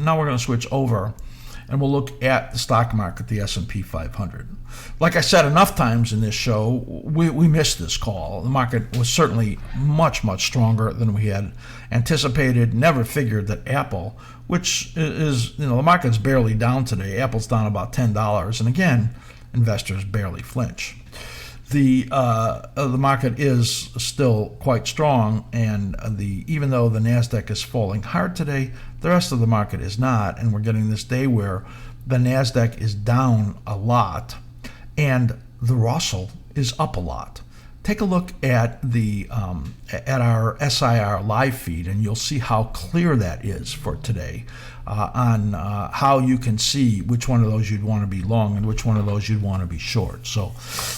Now we're going to switch over and we'll look at the stock market, the S&P 500. Like I said enough times in this show, we missed this call. The market was certainly much, much stronger than we had anticipated. Never figured that Apple, which is, the market's barely down today. Apple's down about $10. And again, investors barely flinch. The market is still quite strong, and even though the NASDAQ is falling hard today, the rest of the market is not, and we're getting this day where the NASDAQ is down a lot and the Russell is up a lot. Take a look at our SIR live feed, and you'll see how clear that is for today on how you can see which one of those you'd want to be long and which one of those you'd want to be short. So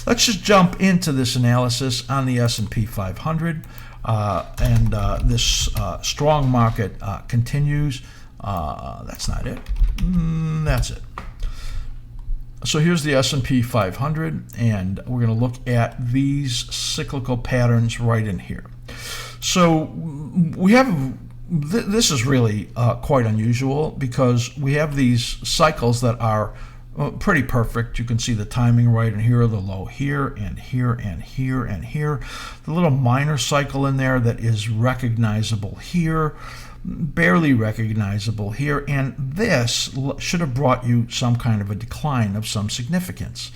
let's just jump into this analysis on the S&P 500, and this strong market continues. That's not it. That's it. So here's the S&P 500, and we're going to look at these cyclical patterns right in here. So we have, this is really quite unusual because we have these cycles that are pretty perfect. You can see the timing right in here, the low here and here and here and here. The little minor cycle in there that is recognizable here, barely recognizable here, and this should have brought you some kind of a decline of some significance.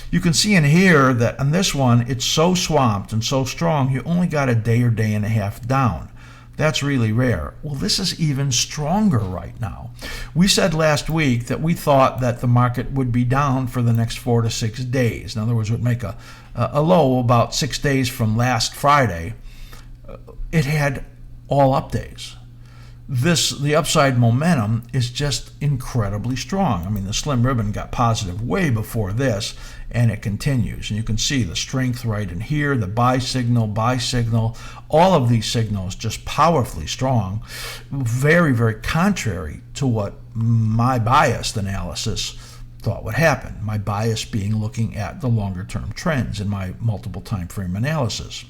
You can see in here that on this one, it's so swamped and so strong, you only got a day or day and a half down. That's really rare. Well, this is even stronger right now. We said last week that we thought that the market would be down for the next 4 to 6 days. In other words, it would make a low about 6 days from last Friday. It had all up days. The upside momentum is just incredibly strong. I mean, the slim ribbon got positive way before this, and it continues. And you can see the strength right in here, the buy signal, all of these signals just powerfully strong, very, very contrary to what my biased analysis thought would happen. My bias being looking at the longer term trends in my multiple time frame analysis.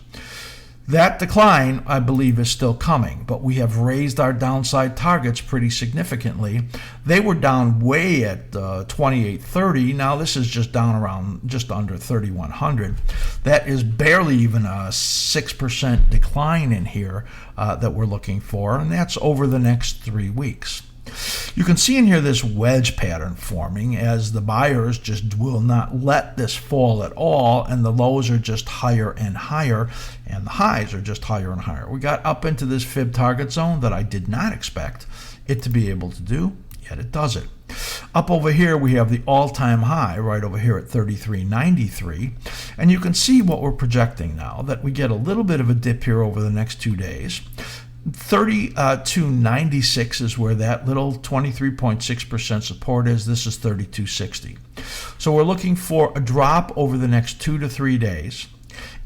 That decline, I believe, is still coming, but we have raised our downside targets pretty significantly. They were down way at 2830. Now this is just down around just under 3100. That is barely even a 6% decline in here that we're looking for, and that's over the next 3 weeks. You can see in here this wedge pattern forming as the buyers just will not let this fall at all, and the lows are just higher and higher, and the highs are just higher and higher. We got up into this fib target zone that I did not expect it to be able to do, yet it does it. Up over here we have the all-time high right over here at 33.93, and you can see what we're projecting now, that we get a little bit of a dip here over the next 2 days. 32.96 is where that little 23.6% support is. This is 32.60. So we're looking for a drop over the next 2 to 3 days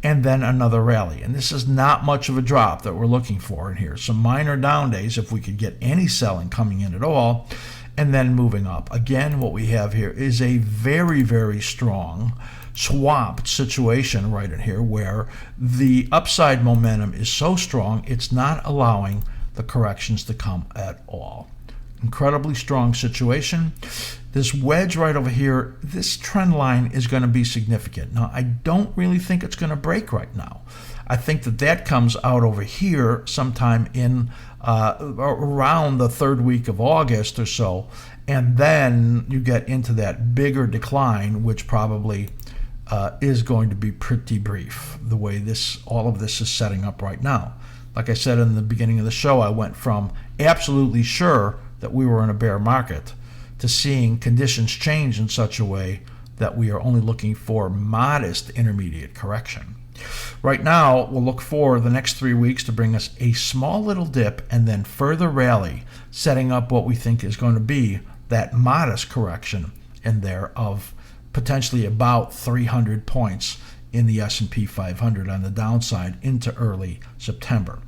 and then another rally. And this is not much of a drop that we're looking for in here. Some minor down days if we could get any selling coming in at all, and then moving up. Again, what we have here is a very, very strong swamped situation right in here where the upside momentum is so strong it's not allowing the corrections to come at all. Incredibly strong situation. This wedge right over here, this trend line is going to be significant. Now, I don't really think it's going to break right now. I think that comes out over here sometime in around the 3rd week of August or so, and then you get into that bigger decline, which probably is going to be pretty brief, the way all of this is setting up right now. Like I said in the beginning of the show, I went from absolutely sure that we were in a bear market to seeing conditions change in such a way that we are only looking for modest intermediate correction. Right now, we'll look for the next 3 weeks to bring us a small little dip and then further rally, setting up what we think is going to be that modest correction in there of potentially about 300 points in the S&P 500 on the downside into early September.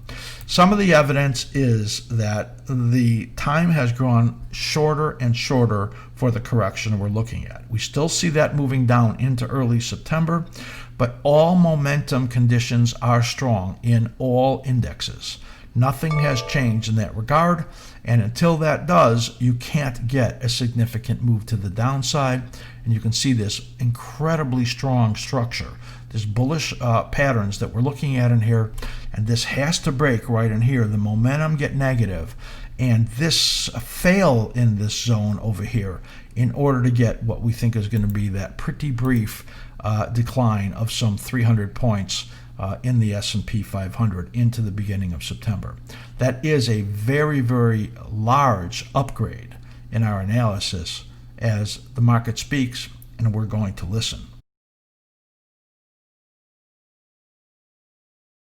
Some of the evidence is that the time has grown shorter and shorter for the correction we're looking at. We still see that moving down into early September, but all momentum conditions are strong in all indexes. Nothing has changed in that regard, and until that does, you can't get a significant move to the downside. And you can see this incredibly strong structure, this bullish patterns that we're looking at in here, and this has to break right in here. The momentum get negative, and this fail in this zone over here in order to get what we think is going to be that pretty brief decline of some 300 points in the S&P 500 into the beginning of September. That is a very, very large upgrade in our analysis as the market speaks, and we're going to listen.